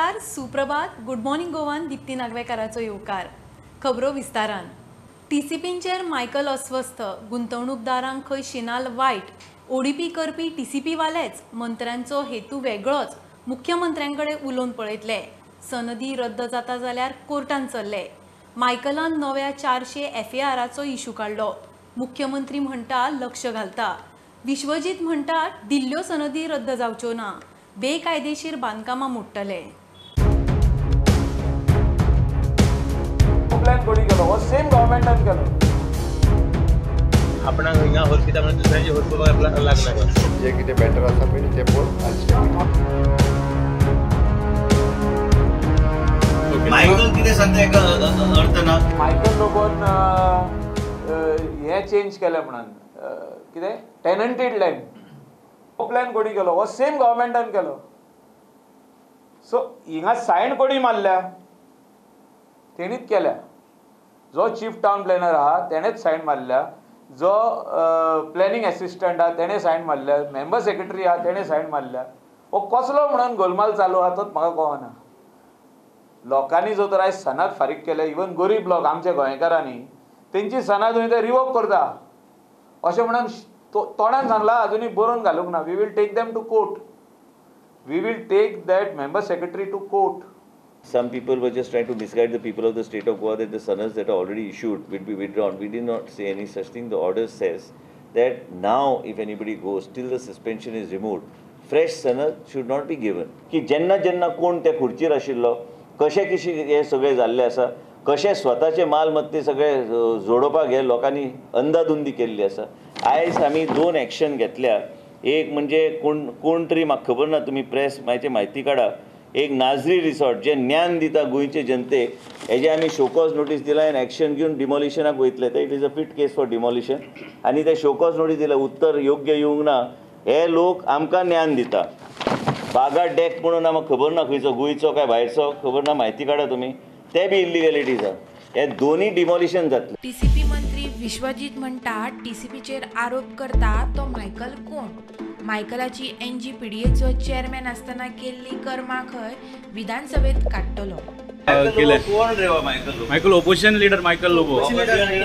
नमस्कार, सुप्रभात, good morning गोवान. दीप्ती नागवेकाराचो येवकार. खबरो विस्तारान. टीसीपींचेर मायकल अस्वस्थ, गुंतवणूकदारांक खंय शिनाल वायट. ओडीपी करपी टीसीपी वालेच, मंत्र्यांचो हेतू वेगळोच. मुख्यमंत्र्यांकडे उलोवन पळयतले. सनदी रद्द जाता जाल्यार कोर्टान चल्ले. मायकलान नव्या 400 FARचो इशू काढलो. मुख्यमंत्री म्हणटा लक्ष घालता. विश्वजीत म्हणटा दिल्ल्यो सनदी रद्द जावच्यो ना. बेकायदेशीर बांदकामां मोडटले. प्लॅन कोणी केलो? हो सेम गव्हर्नमेंटान केलो. आपणाक हिंगा होरकिता म्हणून दुसऱ्यांची होरपाक लागना. जे कितें बॅटर आसा पळय ते पळोवन मायकल कितें सांगता हेका अर्थ ना. मायकल लोबोन हे चेंज केले म्हणून कितें टेनंटेड लँड. हो प्लॅन कोणी केलो? हो सेम गव्हर्नमेंटान केलो. सो हिंगा सायन कोणी मारल्या? तेणीच केल्या. जो चीफ टावन प्लॅनर आहा तेणेच सायन मारल्या. जो प्लॅनिंग एसिस्टंट आहा तेणे सायन मारल्या. मेंबर सेक्रेटरी आहा तेणे सायन मारल्या. हो कसलो म्हणून गोलमाल चालू आहा तोच म्हाका कळना. लोकांनी जो तर आयज सनाद फारीक केले, इवन गरीब लोक आमच्या गोंयकारांनी तेंची सनाद ते रिवोक करता अशें म्हणून तोंडान सांगला, अजुनी बरोवन घालूंक ना. We will take them to court. We will take that member secretary to court. Some people were just trying to misguide the people of the state of Goa that the sunners that are already issued will be withdrawn. We did not say any such thing. The order says that now if anybody goes till the suspension is removed, fresh sunner should not be given. की जेन्ना जेन्ना कोण त्या खुर्चीर आशिल्लो, कशे कशी हे सगळे जाल्ले आसा, कशे स्वताचे मालमत्ते सगळे जोडोवपाक हे लोकांनी अंधाधुंदी केल्ली आसा. आयज आमी 2 ॲक्शन घेतल्या. एक म्हणजे कोण तरी म्हाका खबर ना, तुमी प्रेस म्हायती काडा. एक नाझरी रिसॉर्ट जे ज्ञान दिता गोंयचे जनतेक, हेजे आमी शोकॉज नोटीस दिला आनी ॲक्शन घेवन डिमॉलिशनाक वयतले. ते it is a fit case for demolition. आनी ते शोकॉज नोटीस दिला, उत्तर योग्य येवंक ना. हे लोक आमकां ज्ञान दिता. बागा डॅक म्हणून आमकां खबर ना खंयचो, गोंयचो काय भायरचो खबर ना, म्हायती काडा तुमी. ते बी इल्लिगॅलिटीज आहा. हे दोन्ही डिमॉलिशन जातले. टीसीपी मंत्री विश्वजीत म्हणटा टीसीपीचेर आरोप करता तो मायकल कोण. मायकलाची NGPDAचो चेअरमॅन असताना केल्ली कर्मां खंय विधानसभेत काडटलो. कोण रे Michael opposition leader Michael Lobo.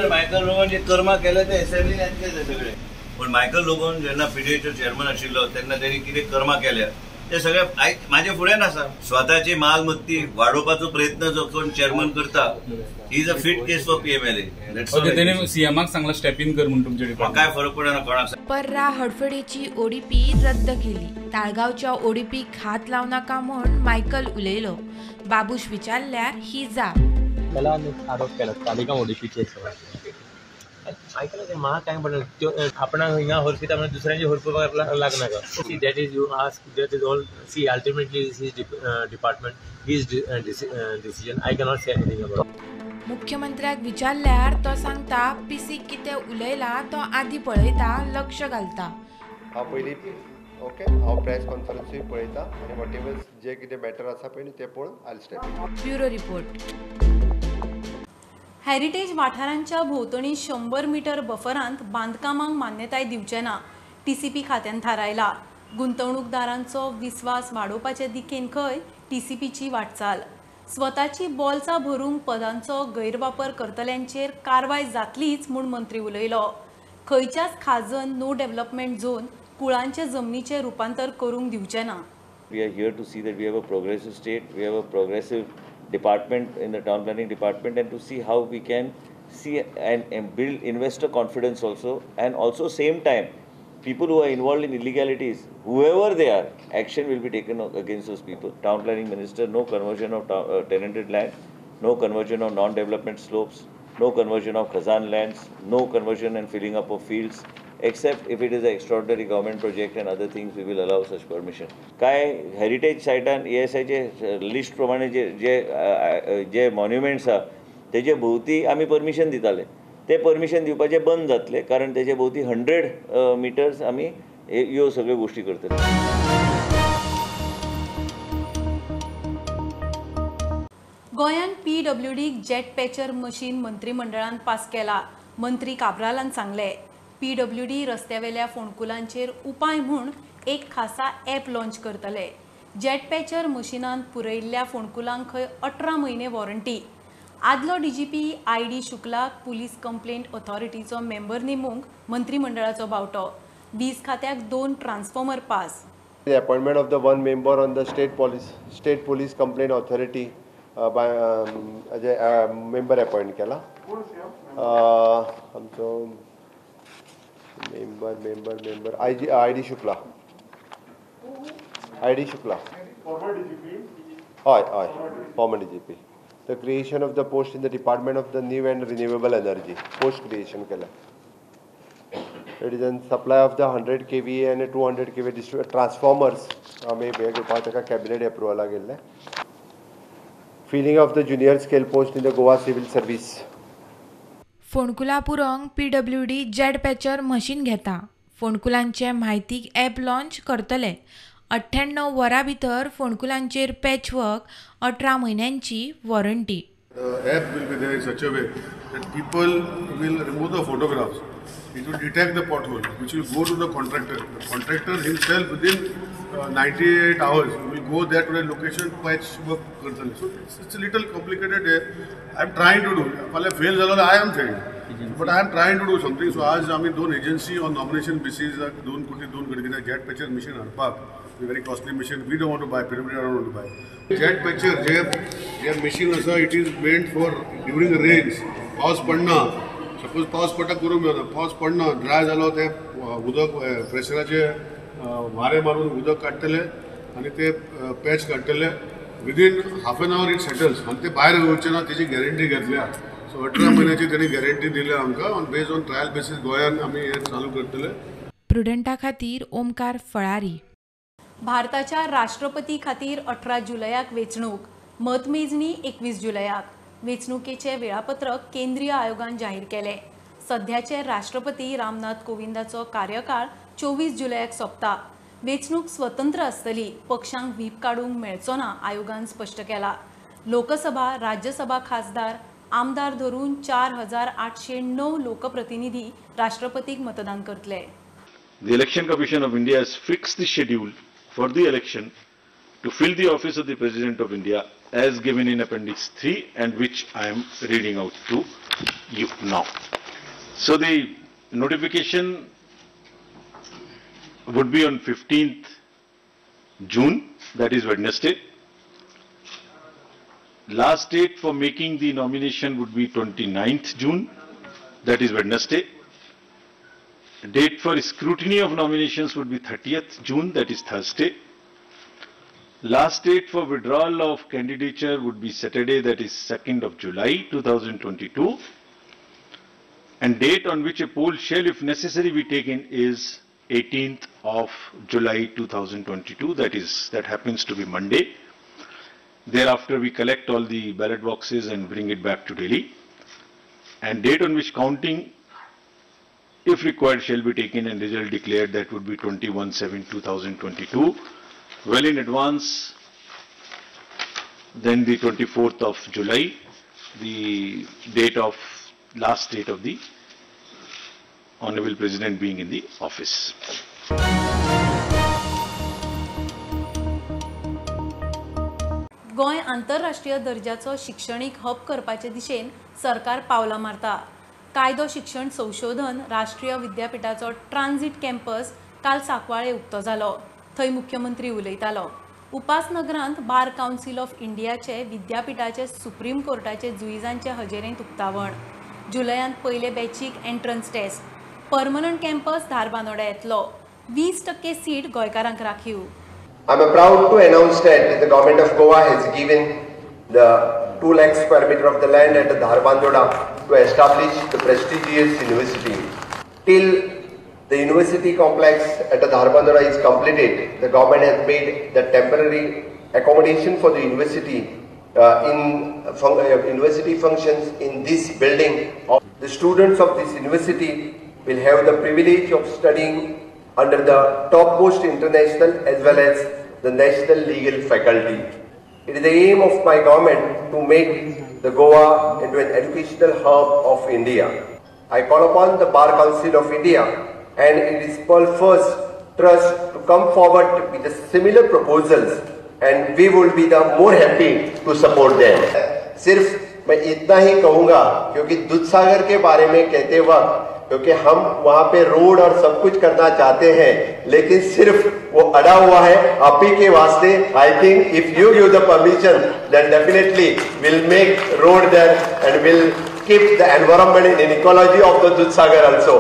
Michael लोबोन जे कर्मा केले ते असेंब्लीन केले सगळे. पण मायकल लोबोन जेन्ना PDAचो चेअरमॅन आशिल्लो तेन्ना तेणी कितें कर्मा केल्या ते सगळे माझे फुड्यान आसा. स्वताची मालमत्ती वाडोवपाचो प्रयत्न जो कोण चेअरमॅन करता, he is a fit case for PMLA. तेणे सीएमाक सांगला स्टेप इन कर म्हणून तुमचे डिपार्टमेंट. काय फरक पडना कोणाक. पर्रा हडफडीची ODP रद्द केली. ताळगावच्या ODPक हात लावू नका म्हूण मायकल उलयलो. बाबूश विचारल्यार ही जाप. त्याला आरोप केला तालिका ODPचे. ऐकलं म्हाका काय पडलं आपणाक हिंगा होरकिता म्हणून दुसऱ्यांची होरपाक लागना. See that is you ask, that is all. See ultimately is department, his decision. I cannot say anything about. मुख्यमंत्र्याक विचारल्यार तो सांगता PC कितें उलयला तो आधी पळयता, लक्ष घालता. हांव पयलीं ओके हांव प्रेस कॉन्फरन्सूय पळयता आनी वॉटेवर जे कितें मॅटर आसा पळय ते पळोवन I will step. Bureau report. Heritage वाठारांच्या भोंवतणी 100 मीटर बफरांत बांदकामांक मान्यताय दिवचे ना. TCP खात्यान थारायला. गुंतवणूकदारांचो विस्वास वाडोवपाचे दिकेन खंय TCPची वाटचाल. स्वताची बॉल्सां भरूंक पदांचो गैरवापर करतल्यांचेर कारवाय जातलीच म्हूण मंत्री उलयलो. खंयच्याच खाजन नो डेव्हलपमेंट झोन कुळांचे जमनीचे रूपांतर करूंक दिवचे ना. We are here to see that we have a progressive state, we have a progressive department in the town planning department, and to see how we can see and build investor confidence also, and also same time people who are involved in illegalities, whoever they are, action will be taken against those people. Town planning minister, no conversion of tenanted land, no conversion of non-development slopes, no conversion of khazan lands, no conversion and filling up of fields, except if it is an extraordinary government project and other things, we will allow such permission. काय heritage सायटान ASIचे list प्रमाणे जे monuments आहा तेजे भोवती आमी permission दिताले. ते permission दिवपाचे बंद जातले कारण तेजे भोवती 100 मिटर्स आमी ह्यो सगळ्यो गोष्टी करतले. गोंयान PWD जेट पॅचर मशीन मंत्रिमंडळान पास केला. मंत्री काब्रालान सांगले. PWD रस्त्यावेल्या फोंडकुलांचेर उपाय म्हूण एक खासा ॲप लॉन्च करतले. जेट पॅचर मशिनान पुरयल्ल्या फोंडकुलांक खंय 18 म्हयने वॉरंटी. आदलो DGP ID शुक्लाक पुलीस कंप्लेंट ऑथॉरिटीचो मेंबर नेमूंक मंत्रिमंडळाचो बावटो. 20 खात्याक 2 transformer pass. The appointment of the one member on the state police complaint authority by member appoint केला. आमचो member ID Shukla. ID Shukla. Former DGP. Former DGP. The creation of the post in the Department of the New and Renewable Energy. Post creation केला. It is in supply of the 100 kVA and 200 kVA transformers. आम्ही cabinet approval गेले. Filling of the junior scale post in the Goa Civil Service. फोंडकुला पुरवंक PWD jet patcher machine घेता. फोंडकुलांचे म्हायतीक app launch करतले. 98 वरां भितर फोंडकुलांचेर पॅचवर्क, 18 म्हयन्यांची warranty. The app will be there in such a way that people will remove the photographs. It will detect the pothole, which will go to the contractor. The contractor himself within 98 hours will go there to the location, patch work करतले. So it's a little complicated. I am trying to do. पहले fail झालं I am failing. But I am trying to do something. So आज आम्ही 2 agency on nomination basis 2 कोटी 2 गडकिना jet patcher machine हाडपाक. Very costly machine. We don't want to buy. PWD don't want to buy. Jet patcher जे machine आसा, it is meant for during the rains. पावस पडना. Suppose पावस पडटा करूंक मेळना. पावस पडना ड्राय जालो ते उदक प्रेशराचे वारे मारून उदक काडटले आनी ते पॅच काडटले. Within half an hour it settles आनी ते भायर वयचे ना तेजी गॅरंटी घेतल्या. सो 18 म्हयन्याची तेणी गॅरंटी दिल्या आमकां on based on trial basis गोंयान आमी हे चालू करतले. प्रुडंटा खातीर ओमकार फळारी. भारताच्या राष्ट्रपती खातीर 18 जुलयाक वेंचणूक. मतमेजणी 21 जुलयाक. वेंचणुकेचे वेळापत्रक केंद्रीय आयोगान जाहीर केले. सध्याचे राष्ट्रपती रामनाथ कोविंदाचो कार्यकाळ 24 जुलयाक सोंपता. वेंचणूक स्वतंत्र आसतली. पक्षांक व्हीप काडूंक मेळचो ना आयोगान स्पश्ट केला. लोकसभा, राज्यसभा खासदार, आमदार धरून 4809 लोकप्रतिनिधी राष्ट्रपतीक मतदान करतले. The Election Commission of India has fixed the schedule for the election to fill the office of the President of India as given in Appendix 3 and which I am reading out to you now. So the notification would be on 15th June, that is Wednesday. Last date for making the nomination would be 29th June, that is Wednesday. Date for scrutiny of nominations would be 30th June, that is Thursday. Last date for withdrawal of candidature would be Saturday, that is 2nd of July 2022. And date on which a poll shall, if necessary, be taken is 18th of July 2022, that happens to be Monday. Thereafter we collect all the ballot boxes and bring it back to Delhi. And date on which counting, if required, shall be taken and result declared, that would be 21/7/2022. Well in advance, then the 24th of July, the last date of the Honorable President being in the office. Goa आंतरराष्ट्रीय दर्जाचो शिक्षणीक hub करपाचे दिशेन सरकार पावलां मारता. कायदो शिक्षण संशोधन राष्ट्रीय विद्यापीठाचो ट्रान्झिट कॅम्पस काल सांकवाळे उक्तो जालो. थंय मुख्यमंत्री उलयतालो. उपासनगरांत बार कावन्सिल ऑफ इंडियाचे विद्यापीठाचे सुप्रीम कोर्टाचे जुईजांचे हजेरेंत उक्तावण. जुलयांत पयले बॅचीक एंट्रन्स टेस्ट. परमनंट कॅम्पस धारबांदोड्या येतलो. 20% सीट गोंयकारांक राखीव. I am proud to announce that the government of Goa has given the 2 lakh square meter of the land at Dharbandora to establish the prestigious university. Till the university complex at Dharbandora is completed, the government has made the temporary accommodation for the university university functions in this building. The students of this university will have the privilege of studying under the topmost international as well as the national legal faculty. It is the aim of my government to make the Goa into an educational hub of India. I call upon the Bar Council of India and its purpose trust to come forward with the similar proposals and we would be the more happy to support them. सिर्फ मैं इतना ही कहूँगा क्योंकि दूधसागर के बारे में कहते वक्त, क्योंकि हम वहाँ पे रोड और सब कुछ करना चाहते हैं, लेकिन सिर्फ वो अड़ा हुआ है आप ही के वास्ते. I think if you give the permission then definitely will make road there and will keep the environment in ecology of the Dudhsagar also.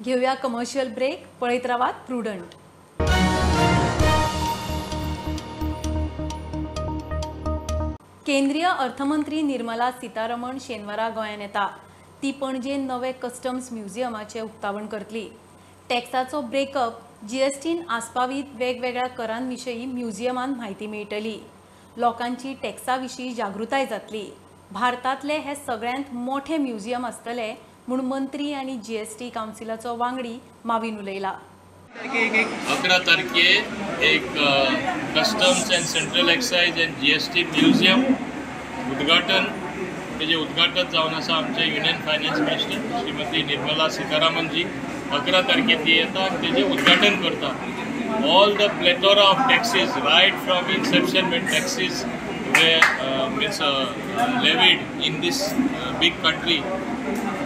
घेऊया कमर्शियल ब्रेक. पळयत रावात प्रुडंट. केंद्रीय अर्थमंत्री निर्मला सीतारमण शेनवारा गोंयांत येता. ती पणजेन नवे कस्टम्स म्युझियमाचे उक्तावण करतली. टॅक्साचो ब्रेकअप, जीएसटीन आस्पावीत वेगवेगळ्या करांविशयी म्युझियमान म्हायती मेळटली. लोकांची टॅक्सा विशीं जागृताय जातली. भारतांतले हे सगळ्यांत मोठे म्युझियम आसतले म्हूण मंत्री आनी जीएसटी कावन्सिलाचो वांगडी मावीन उलयला. 11 तारखेर एक customs and central excise and GST museum उद्घाटन जावन आसा. आमचे union finance minister Shrimati Nirmala Sitharaman ji 11 तारखेर ती येता आनी तेजें उद्घाटन करता. All the plethora of taxes right from inception when taxes were levied in this big country,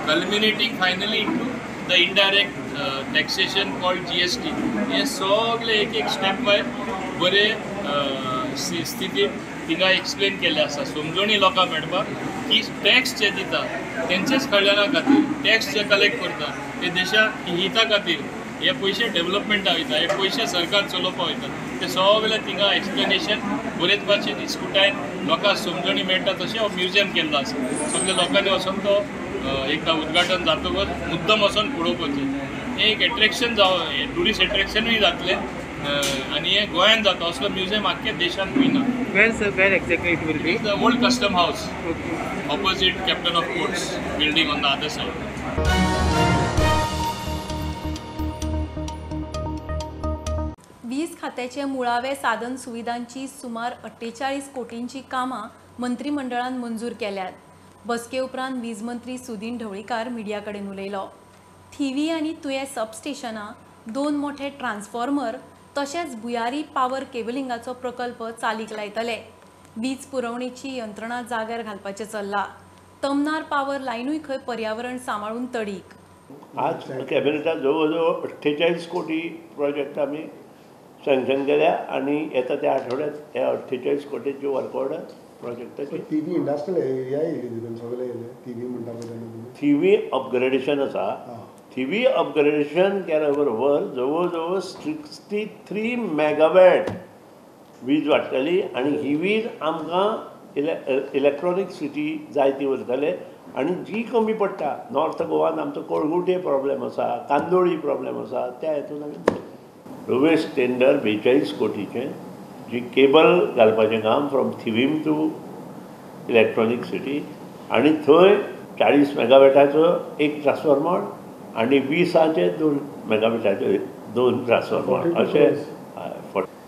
culminating finally into the indirect taxation called GST. हे सगळे एक स्टेप बाय बरे स्थितीत तिंगा एक्सप्लेन केले आसा. समजणी लोकांक मेळपाक की टॅक्स जे दिता तेंचेच कल्याणा खातीर, टॅक्स जे कलेक्ट करता ते देशा हिता खातीर, हे पयशे डेव्हलपमेंटा वयता, हे पयशे सरकार चलोवपाक वयता, ते सगळे तिंगा एक्सप्लेनेशन बरेच भाशेन दिसकुटायन लोकांक समजणी मेळटा. तशें हो म्युझियम केल्लो आसा. सगळे लोकांनी वचून तो एकदां उद्घाटन जातकच मुद्दम वचून पळोवपाचें. हें एक एट्रॅक्शन जावं, ट्युरिस्ट एट्रॅक्शनूय जातलें आनी हें गोंयांत जाता असलो म्युझियम आख्ख्या देशांत खंय ना. Where exactly it will be? The old custom house, opposite Captain of Ports building on the other side. वीज खात्याचे मुळावे साधन सुविधांची सुमार 48 कोटींची कामां मंत्रिमंडळान मंजूर केल्यात. बसके उपरांत वीज मंत्री सुदीन ढवळीकार मिडिया कडेन उलयलो. थिवी आनी तुये सबस्टेशनां, 2 मोठे ट्रान्सफॉर्मर तशेंच भुयारी पावर केबलिंगाचो प्रकल्प चालीक लायतले. वीज पुरवणेची यंत्रणा जाग्यार घालपाचें चल्लां. तमनार पावर लायनूय खंय पर्यावरण सांबाळून तडीक. आज कॅबिनेटात जवळ जवळ 48 कोटी प्रोजेक्ट आमी सँक्शन केल्या आनी येता त्या आठवड्यात ह्या 48 कोटीची वर्क ऑर्डर प्रोजेक्टाची. टीव्ही इंडस्ट्रियल एरिया सगळे टीव्ही म्हणटा थिवी अपग्रेडेशन आसा. थिवी अपग्रेडेशन केल्या बरोबर जवळ जवळ 63 मेगावॅट वीज वाडटली आनी ही वीज आमकां इलेक्ट्रॉनीक सिटी जाय ती उरतले. आनी जी कमी पडटा नॉर्थ गोवान आमचो कोळगुटे प्रॉब्लेम आसा, कांदोळी प्रॉब्लेम आसा, त्या हेतून आमी लोवेस्ट टेंडर 42 कोटीचें जी केबल घालपाचें काम from Thivim to electronic city आनी थंय 40 मेगावॅटाचो एक ट्रान्सफॉर्मर आनी 20चे 2 मेगावॅटाचे 2 ट्रान्सफॉर्मर अशें.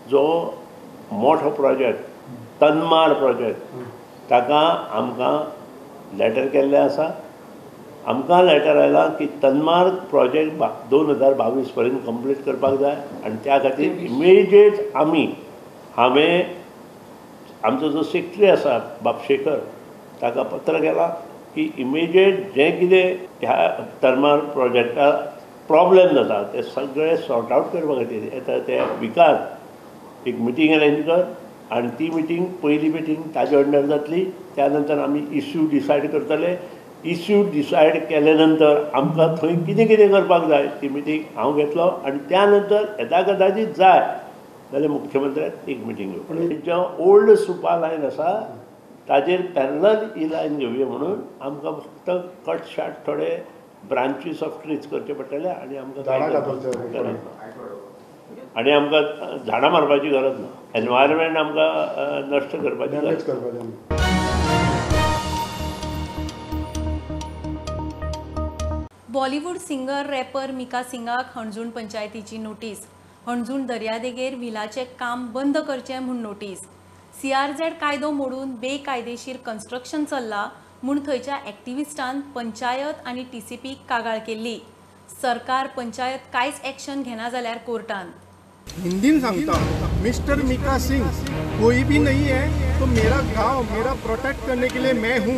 जो मोठो प्रोजेक्ट तनमार प्रोजेक्ट ताका आमकां लॅटर केल्लें आसा. आमकां लॅटर आयलां की तनमार प्रोजेक्ट 2022 पर्यंत कंप्लीट करपाक जाय आनी त्या खातीर इमिजिएट हांवें आमचो जो सेक्रेटरी आसा बापशेकर ताका पत्र केलां की इमिजिएट जें कितें ह्या तनमार प्रोजेक्टाक प्रॉब्लेम जाता ते सगळे सॉर्ट आवट करपा खातीर येता त्या विकांत एक मिटींग अरेंज कर आनी ती मिटींग पयली मिटींग ताजे अंडर जातली. त्या नंतर आमी इश्यू डिसायड करतले. इश्यू डिसायड केले नंतर आमकां थंय कितें कितें करपाक जाय ती मिटींग हांव घेतलो आनी त्या नंतर येता कदाचीत जाय जाल्यार मुख्यमंत्र्याक एक मिटींग घेवपाक. जो ओल्ड सुपा लायन आसा ताजेर पॅरलल ही लायन घेवया म्हणून आमकां फक्त कट शार्ट थोडे ब्रांचीस ऑफ ट्रीज करचे पडटले आनी आमकां आनी आमकां झाडां मारपाची गरज ना. एनवायरमेंट आमकां नश्ट करपाची गरज. बॉलिवूड सिंगर रॅपर मिका सिंगाक हणजूण पंचायतीची नोटीस. हणजूण दर्यादेगेर व्हिलाचें काम बंद करचें म्हूण नोटीस. CRZ कायदो मोडून बेकायदेशीर कन्स्ट्रक्शन चल्लां म्हूण थंयच्या एक्टिविस्टान पंचायत आनी TCPक कागाळ केल्ली. सरकार पंचायत कांयच एक्शन घेना जाल्यार कोर्टान हिंदीन सांगता, मिस्टर मीका सिंह कोई भी नहीं है तो मेरा गांव मेरा प्रोटेक्ट करने के लिए मैं हूँ।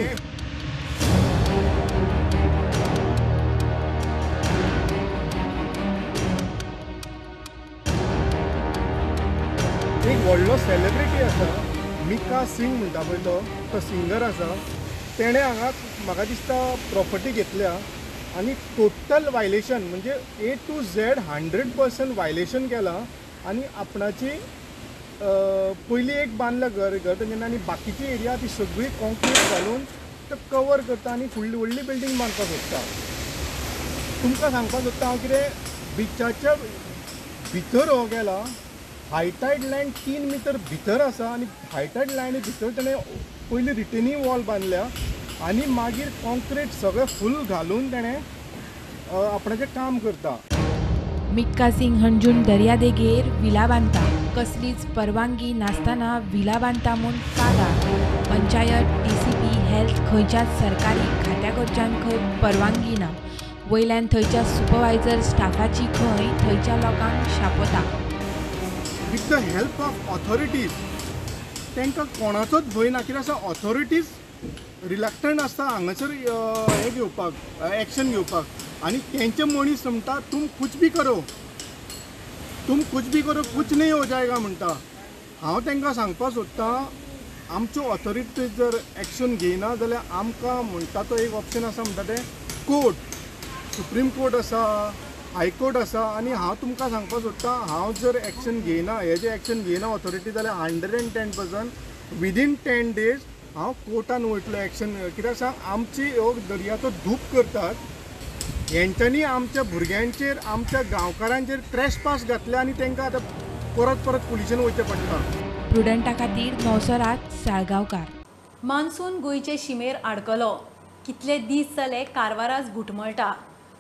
एक व्हडलो सेलिब्रिटी आसा मीका सिंह म्हणटा पळय तो सिंगर आसा, तेणें हांगा म्हाका दिसता प्रॉपर्टी घेतल्या आणि टोटल वायलेशन म्हणजे A to Z 100% वायलेशन केलां आणि आपणाची पयली एक बांदला घर तेन्ना आनी बाकीची एरिया ती सगळी कॉन्क्रीट घालून तो कवर करता आणि फुडली व्हडली बिल्डींग बांदपाक सोदता। तुमकां सांगपाक सोदता हांव कितें, बिचाच्या भितर हो गेला, हायटायड लँड 3 मीटर भितर आसा आणि हायटायड लँड भितर तेणें पयली रिटेनिंग वॉल बांदल्या आणि मागीर कॉन्क्रीट सगळें फूल घालून तेणें आपणाचें काम करता। मिक्का सिंग हंजून दर्यादेगेर विला बांदता, कसलीच परवानगी नासतना विला बांदता म्हूण कागाळ। पंचायत TCP हेल्थ खंयच्याच सरकारी खात्या कडच्यान खंय परवानगी ना, वयल्यान थंयच्या सुपरवायझर स्टाफाची खंय थंयच्या लोकांक शापता। With the help of authorities तांकां कोणाचोच भंय ना, कित्याक ऑथॉरिटीज रिलॅक्टंट आसता हांगासर हे घेवपाक एक्शन घेवपाक, आनी तेंचे मनीस म्हणटा तुम कुछ भी करो कुछ नहीं हो जाएगा म्हणटा। हांव तांकां सांगपाक सोदतां आमच्यो ऑथॉरिटीज जर एक्शन घेयना जाल्यार आमकां म्हणटा तो एक ऑप्शन आसा म्हणटा तें कोर्ट, सुप्रीम कोर्ट आसा, हायकोर्ट आसा। आनी हांव तुमकां सांगपाक सोदतां हांव जर एक्शन घेयना, हेजें एक्शन घेयना ऑथॉरिटी जाल्यार 110% विदीन 10 days हांव कोर्टान वयतलो एक्शन। कित्याक सांग, आमची हो दर्याचो धूप करतात, हेंच्यांनी आमच्या भुरग्यांचेर आमच्या गांवकारांचेर ट्रेसपास घातल्या आनी तांकां आतां परत पुलिशेन वयचें पडटा। प्रुडंटा खातीर नवसरात साळगांवकार। मान्सून गोंयचे शिमेर आडकलो, कितले दीस जाले कारवाराच घुटमळटा।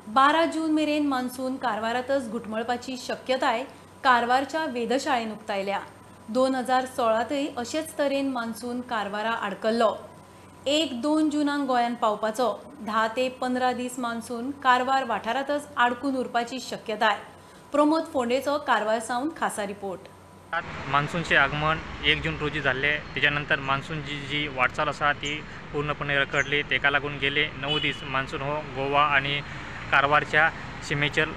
12 जून मेरेन मान्सून कारवारातच घुटमळपाची शक्यताय कारवारच्या वेधशाळेन उक्तायल्या। 2016तय अशेच तरेन मान्सून कारवारा आडकल्लो। 1-2 जुनाक गोंयान पावपाचो, 10 ते 15 दीस मान्सून कारवार वाठारांतच आडकून उरपाची शक्यताय। प्रमोद फोंडेचो कारवार सावन खासा रिपोर्ट। मान्सूनचे आगमन 1 जून रोजी झाले, त्याच्यानंतर मान्सूनची जी वाटचाल असा ती पूर्णपणे रखडली। तेका लागून गेले 9 दीस मान्सून हो गोवा आणि कारवारच्या सीमेचेर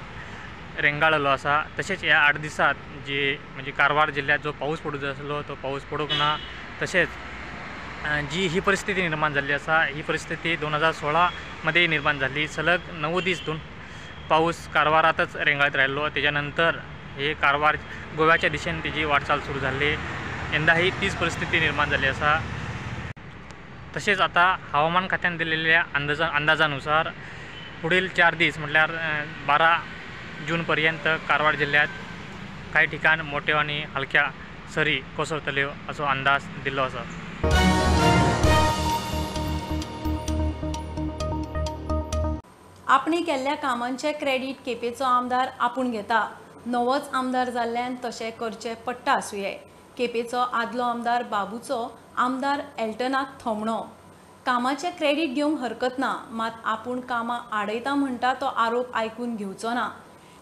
रेंगाळलो असा। तसेच या 8 दिसात जे म्हणजे कारवार जिल्ह्यात जो पाऊस पडूंक आसलो तो पाऊस पडूंक ना। तसेच जी ही परिस्थिती निर्माण झाली असा, ही परिस्थिती 2016 मध्ये निर्माण झाली। सलग 9 दीस पाऊस कारवारातच रेंगाळत राहिलो, त्याच्यानंतर हे कारवार गोव्याच्या दिशेने त्याची वाटचाल सुरू झाली। यंदाही तीच परिस्थिती निर्माण झाली असा। तसेच आता हवामान खात्याने दिलेल्या अंदाजानुसार पुढील 4 दिवस म्हटल्यार 12 जूनपर्यंत कारवार जिल्ह्यात काही ठिकाण मोठ्या आणि हलक्या सरी कोसळतल्यो असो अंदाज दिलो आसा। आपणी केल्ल्या कामांचे क्रेडीट केपेचो आमदार आपूण घेता। नवोच आमदार जाल्ल्यान तशें करचें पडटा आसुये। केपेचो आदलो आमदार बाबूचो आमदार एल्टनाक थोमणो। कामाचे क्रेडीट घेवंक हरकत ना, मात आपूण कामां आडयता म्हणटा तो आरोप आयकून घेवचो ना।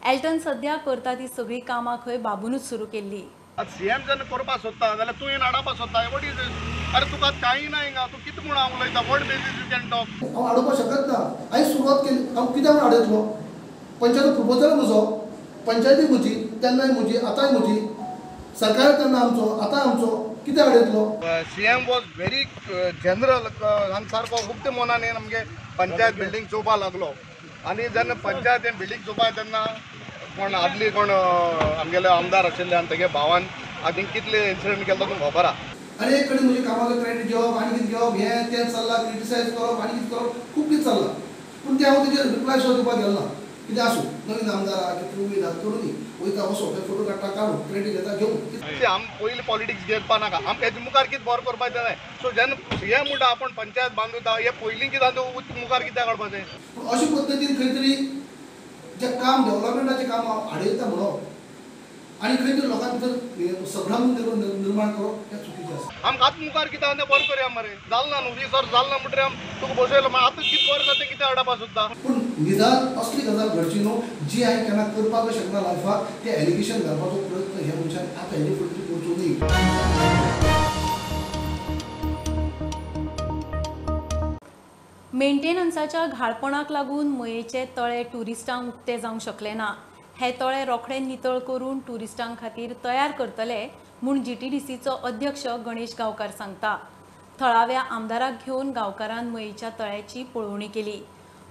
एल्टन सध्या करता ती सगळी कामां खंय बाबूनच सुरू केल्ली। सीएम जर करपाक सोदता जाल्यार तूं येवन हाडपाक सोदता, वॉट इज इट? अरे तुका कांय ना हिंगा, तूं कितें म्हूण हांव उलयता? What basis you can talk? हांव हाडपाक शकत ना। हांवें सुरवात केली, हांव कित्याक म्हूण हाडयतलो? पंचायत प्रपोजल म्हजो, पंचायती म्हजी, तेन्नाय म्हजी, आतांय म्हजी, सरकार तेन्ना आमचो, आतां आमचो, कित्याक हाडयतलो? सीएम वॉज व्हेरी जनरल, हांगा सारको खूब ते मनान आमगे पंचायत बिल्डींग चोवपाक लागलो। आनी जेन्ना पंचायत बिल्डींग चोवपाक तेन्ना कोण आदली कोण आमगेले आमदार आशिल्ले आनी तेगे भावान आनी कितले इन्सिडंट केलो तुमकां खबर आहा? आनी एक कडेन म्हज्या कामाचो क्रेडीट घेवप, आनी कितें घेवप, हें तें चल्लां, क्रिटिसायज करप, आनी कितें करप, खूब कितें चल्लां। पूण तें हांव तेजेर रिप्लाय सुद्दां दिवपाक गेलो ना। कितें आसूं, नवीन आमदार आहा, कितें उमेद आहा, करूं न्ही, वयता वचो, ते फोटो काडटा, काडून क्रेडीट घेता, घेवं। आम पयलीं पॉलिटिक्स घेवपा नाका, आमकां हेजे मुखार कितें बरें करपाक जाय। सो जेन्ना सीएम म्हणटा आपूण पंचायत बांदूता, हे पयलीं कितें मुखार कित्याक काडपाचें? पूण अशे पद्दतीन खंय तरी जें काम डेव्हलपमेंटाचें काम हाडयता म्हणप आनी खंय तरी लोकां भितर संभ्रम निर्माण करप हें चुकीचें आसा। आमकां आतां मुखार कितें आहा तें बरें करया मरे। जालना न्हू 20 वर्स जालना म्हणटरी तुका बसयलो, मागीर आतां कितें बरें जाता तें कितें हाडपाक सोदता? पूण निदान असली गजाल घडची न्हू जी हांवें केन्ना करपाक शकना लायफाक तें एलिगेशन घालपाचो प्रयत्न ह्या मनशान आतां हेजे फुडें तरी करचो न्ही. मेंटेनन्साच्या घाळपणाक लागून मयेचे तळे ट्युरिस्टांक उक्ते जावंक शकले ना. हे तळे रोखडे नितळ करून ट्युरिस्टांक खातीर तयार करतले म्हूण GTDCचो अध्यक्ष गणेश गांवकार सांगता. थळाव्या आमदाराक घेवन गांवकारान मयेच्या तळ्याची पळोवणी केली.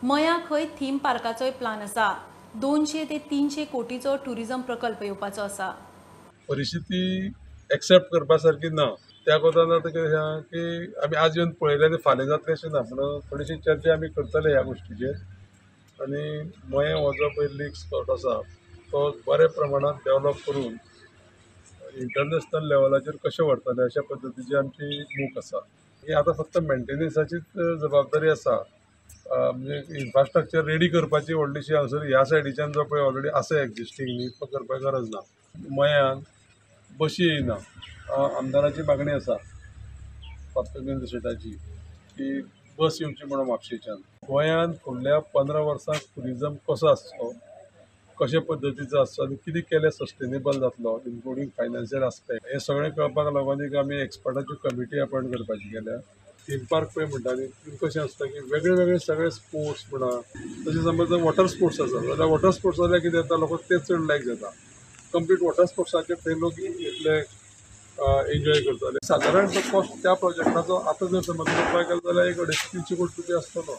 मया खंय थीम पार्काचोय प्लान आसा. 200 ते 300 कोटीचो ट्युरिजम प्रकल्प येवपाचो आसा. परिस्थिती एक्सेप्ट करपा सारकी ना. त्या कोतान आतां कितें आसा की आमी आज येवन पळयलें आनी फाल्यां जातलें अशें ना, पूण थोडीशी चर्चा आमी करतले ह्या गोश्टीचेर. आनी मयें हो जो पळय लेक स्पॉट आसा तो बऱ्या प्रमाणात डेवलप करून इंटरनॅशनल लेवलाचेर कशें व्हरतले अशा पद्दतीची आमची मूख आसा. ही आतां फक्त मेंटेनन्साचीच जबाबदारी आसा. म्हणजे इन्फ्रास्ट्रक्चर रेडी करपाची व्हडलीशी हांगसर ह्या सायडीच्यान जो पळय ऑलरेडी आसा एक्जिस्टींग न्ही तो करपाक गरज ना. मयान बशी येयना. आमदाराची मागणी आसा फातर्पेंद्र शेटाची की बस येवची म्हणून म्हापशेच्यान. गोंयांत फुडल्या 15 वर्सांक ट्युरिजम कसो आसचो, कशे पद्दतीचो आसचो आनी कितें केल्यार सस्टेनेबल जातलो इन्क्लुडींग फायनान्शियल आस्पेक्ट हे सगळें कळपाक लागून एक आमी एक्सपर्टाची कमिटी अपॉयंट करपाची केल्या. थीम पार्क पळय म्हणटा न्ही कशें आसता की वेगळे वेगळे सगळे स्पोर्ट्स म्हणा तशें समज वॉटर स्पोर्ट्स आसा जाल्यार वॉटर स्पोर्ट्स जाल्यार कितें जाता लोक तें चड लायक जाता. कंप्लीट वॉटर स्पोर्ट्साचेर थंय लोक इतले एन्जॉय करतले. सादारण तो कॉस्ट त्या प्रोजेक्टाचो आतां जर समज करपाक गेलो जाल्यार 1.5 कोटी रुपया आसतलो.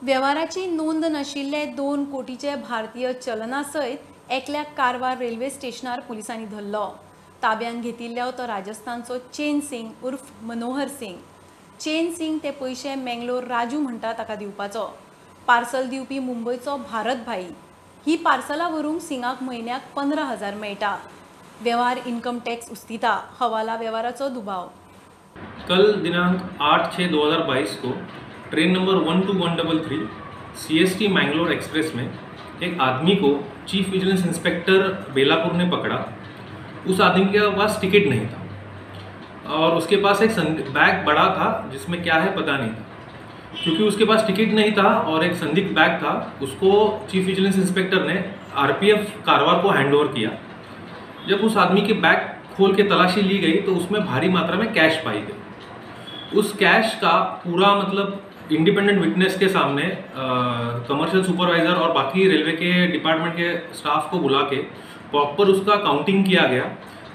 व्यवहाराची नोंद नाशिल्ले 2 कोटीचे भारतीय चलना सयत एकल्याक कारवार रेल्वे स्टेशनार पुलिसांनी धरलो. ताब्यात घेतिल्लो तो राजस्थानचो चेन सिंग उर्फ मनोहर सिंग. चेन सिंग ते पयशे मंगलोर राजू म्हणटा ताका दिवपाचो. पार्सल दिवपी मुंबयचो भारत भाई. ही पार्सलां व्हरूंक सिंगाक म्हयन्याक 15,000 मेळटा. व्यवहार इन्कम टॅक्स उस्तिता. हवाला व्यवहाराचो दुबाव. कल दिनांक 8/6/2022 को train number 12133 CST Mangalore express में एक आदमी को चीफ विजिलेंस इंस्पेक्टर बेलापुर ने पकड़ा. उस आदमी के पास टिकट नहीं था और उसके पास एक बैग बड़ा था जिसमें क्या है पता नहीं था. क्योंकि उसके पास टिकट नहीं था और एक संदिग्ध बैग था, उसको चीफ विजिलेंस इंस्पेक्टर ने RPF कारवार को हैंडओवर किया. जब उस आदमी के बैग खोल के तलाशी ली गई तो उसमें भारी मात्रा में कैश पाई गई. उस कैश का पूरा मतलब इंडिपेंडेंट विटनेस के सामने कमर्शियल सुपरवाइजर और बाकी रेलवे के डिपार्टमेंट के स्टाफ को बुला के प्रॉपर उसका काउंटिंग किया गया.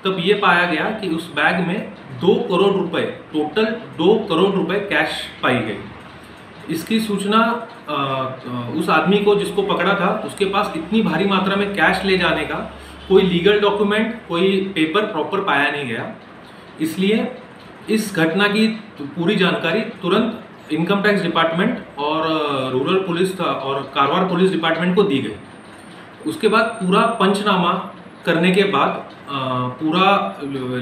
तब ये पाया गया कि उस बैग में 2 करोड़ रुपए, टोटल 2 करोड़ रुपए कैश पाई गई. इसकी सूचना उस आदमी को जिसको पकड़ा था उसके पास इतनी भारी मात्रा में कैश ले जाने का कोई लीगल डॉक्यूमेंट, कोई पेपर प्रॉपर पाया नहीं गया. इसलिए इस घटना की पूरी जानकारी तुरंत इनकम टैक्स डिपार्टमेंट और रूरल पुलिस और कारवार पुलिस डिपार्टमेंट को दी गई. उसके बाद पूरा पंचनामा करने के बाद पूरा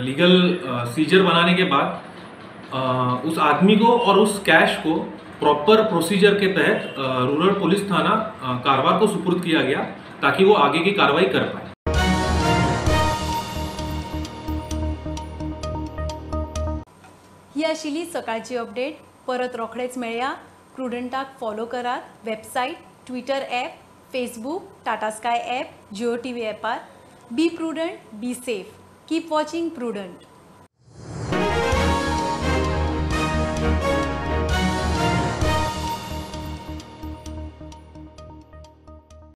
लीगल सीजर बनाने के बाद उस आदमी को और उस कैश को प्रॉपर प्रोसीजर के तहत रूरल पुलिस थाना कारवार को सुपुर्द किया गया ताकि वो आगे की कार्रवाई कर पाए. ही आशिल्ली सकाळची अपडेट. परत रोखडेच मेळया. प्रुडंटाक फॉलो करात. Website, Twitter app, Facebook, Tata Sky app, Jio TV ॲपार. Be prudent, be safe. Keep watching prudent.